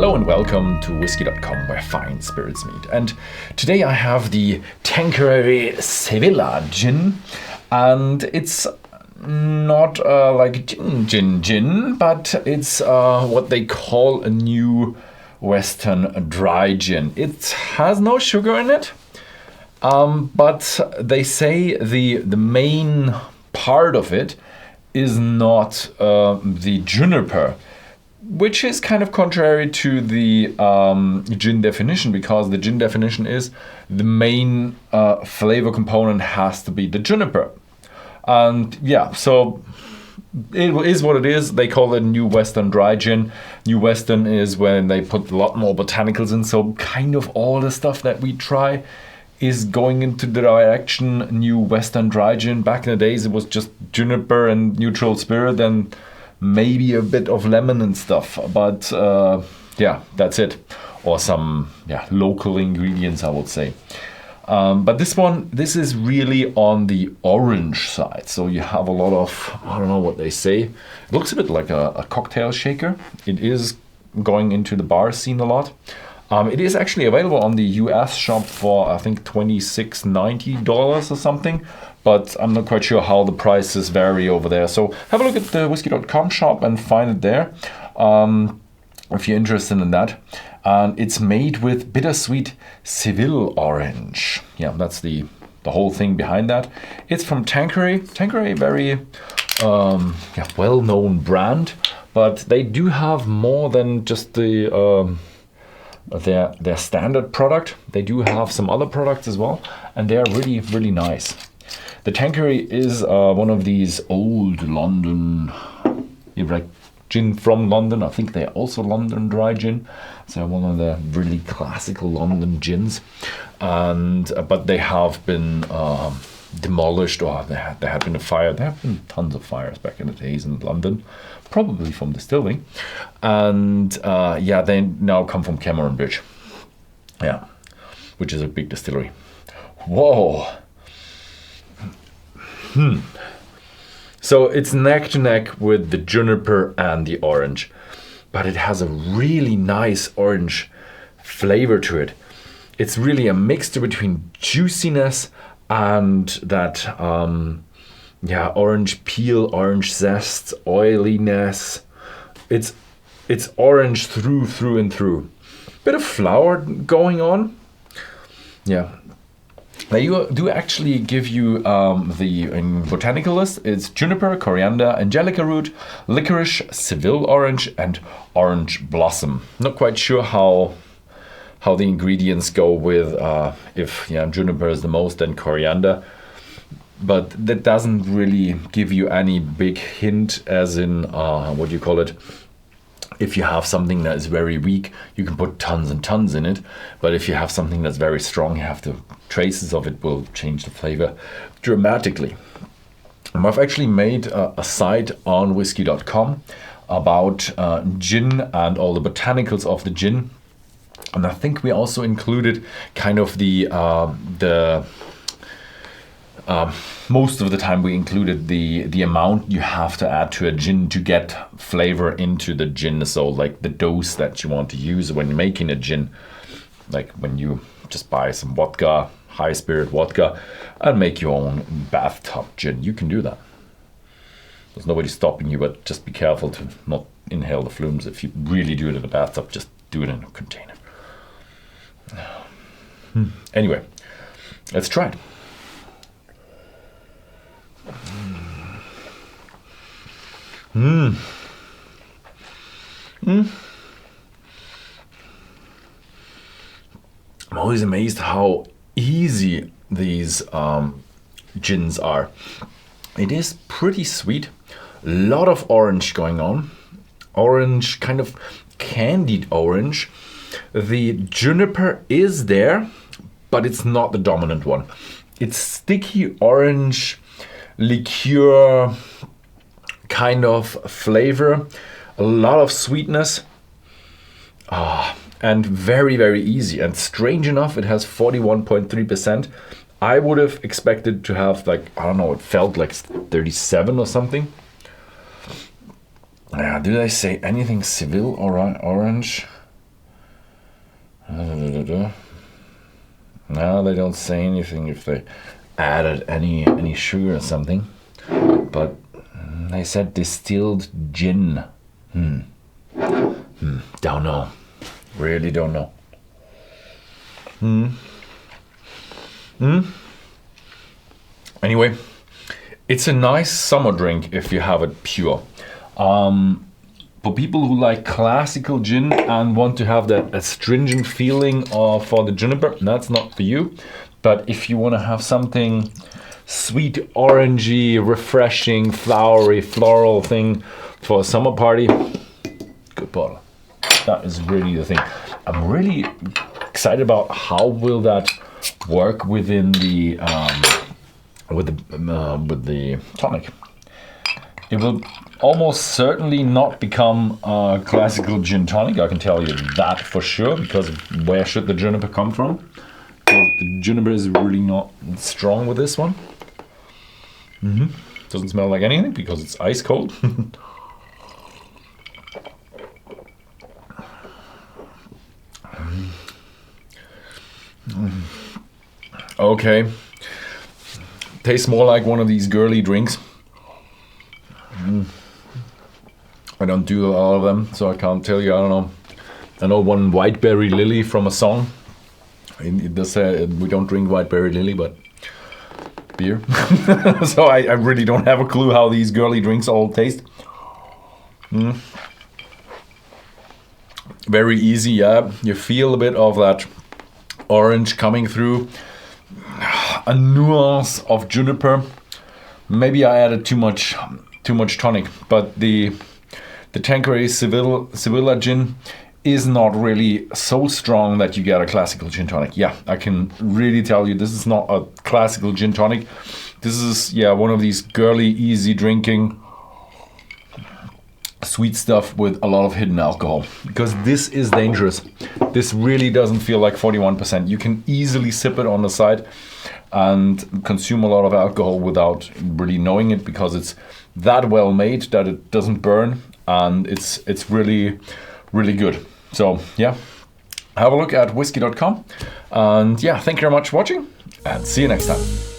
Hello and welcome to Whisky.com, where fine spirits meet. And today I have the Tanqueray Seville Gin, and it's not like gin, but it's what they call a new Western dry gin. It has no sugar in it, but they say the main part of it is not the juniper, which is kind of contrary to the gin definition, because the gin definition is the main flavor component has to be the juniper. And yeah, so it is what it is. They call it New Western Dry Gin. New Western is when they put a lot more botanicals in, so kind of all the stuff that we try is going into the direction New Western Dry Gin. Back in the days it was just juniper and neutral spirit and maybe a bit of lemon and stuff, but yeah, that's it. Or some local ingredients, I would say. But this is really on the orange side. So you have a lot of, I don't know what they say. It looks a bit like a cocktail shaker. It is going into the bar scene a lot. It is actually available on the US shop for, I think, $26.90 or something. But I'm not quite sure how the prices vary over there. So have a look at the Whisky.com shop and find it there if you're interested in that. And it's made with bittersweet Seville orange. Yeah, that's the whole thing behind that. It's from Tanqueray. Tanqueray, very well-known brand, but they do have more than just the their standard product. They do have some other products as well, and they are really, really nice. The Tanqueray is one of these old London, like gin from London. I think they're also London dry gin. So one of the really classical London gins. And but they have been demolished, or there had been a fire. There have been tons of fires back in the days in London, probably from distilling. And they now come from Cameron Bridge. Yeah, which is a big distillery. Whoa. So it's neck to neck with the juniper and the orange, but it has a really nice orange flavor to it. It's really a mixture between juiciness and that orange peel, orange zest, oiliness. It's orange through and through. Bit of flower going on. Yeah. They do actually give you in botanical list. It's juniper, coriander, angelica root, liquorice, Seville orange, and orange blossom. Not quite sure how the ingredients go with if juniper is the most, then coriander. But that doesn't really give you any big hint, as in what do you call it? If you have something that is very weak, you can put tons and tons in it. But if you have something that's very strong, you have the traces of it will change the flavor dramatically. I've actually made a site on Whisky.com about gin and all the botanicals of the gin. And I think we also included kind of the most of the time we included the amount you have to add to a gin to get flavor into the gin. So like the dose that you want to use when making a gin. Like when you just buy some vodka, high spirit vodka, and make your own bathtub gin. You can do that. There's nobody stopping you, but just be careful to not inhale the fumes. If you really do it in a bathtub, just do it in a container. Anyway, let's try it. I'm always amazed how easy these gins are. It is pretty sweet, a lot of orange going on, orange, kind of candied orange. The juniper is there, but it's not the dominant one. It's sticky orange liqueur kind of flavor, a lot of sweetness, and very, very easy. And strange enough, it has 41.3%. I would have expected to have, like, I don't know, it felt like 37 or something. Did I say anything Seville or orange? Well, they don't say anything if they added any sugar or something, but they said distilled gin. Don't know. Really don't know. Anyway, it's a nice summer drink if you have it pure. For people who like classical gin and want to have that astringent feeling for the juniper, that's not for you. But if you want to have something sweet, orangey, refreshing, flowery, floral thing for a summer party, good bottle. That is really the thing. I'm really excited about how will that work within the with the tonic. It will almost certainly not become a classical gin tonic, I can tell you that for sure, because where should the juniper come from? Because the juniper is really not strong with this one. Doesn't smell like anything because it's ice cold. Okay. Tastes more like one of these girly drinks. I don't do a lot of them, so I can't tell you. I don't know. I know one whiteberry lily from a song. It does say we don't drink whiteberry lily, but beer. So I really don't have a clue how these girly drinks all taste. Very easy, yeah. You feel a bit of that orange coming through. A nuance of juniper. Maybe I added too much tonic, but the Tanqueray Seville Gin is not really so strong that you get a classical gin tonic. Yeah, I can really tell you this is not a classical gin tonic. This is, yeah, one of these girly, easy drinking sweet stuff with a lot of hidden alcohol, because this is dangerous. This really doesn't feel like 41%. You can easily sip it on the side and consume a lot of alcohol without really knowing it, because it's that well made that it doesn't burn, and it's really, really good. So yeah, have a look at Whisky.com, and yeah, thank you very much for watching, and see you next time.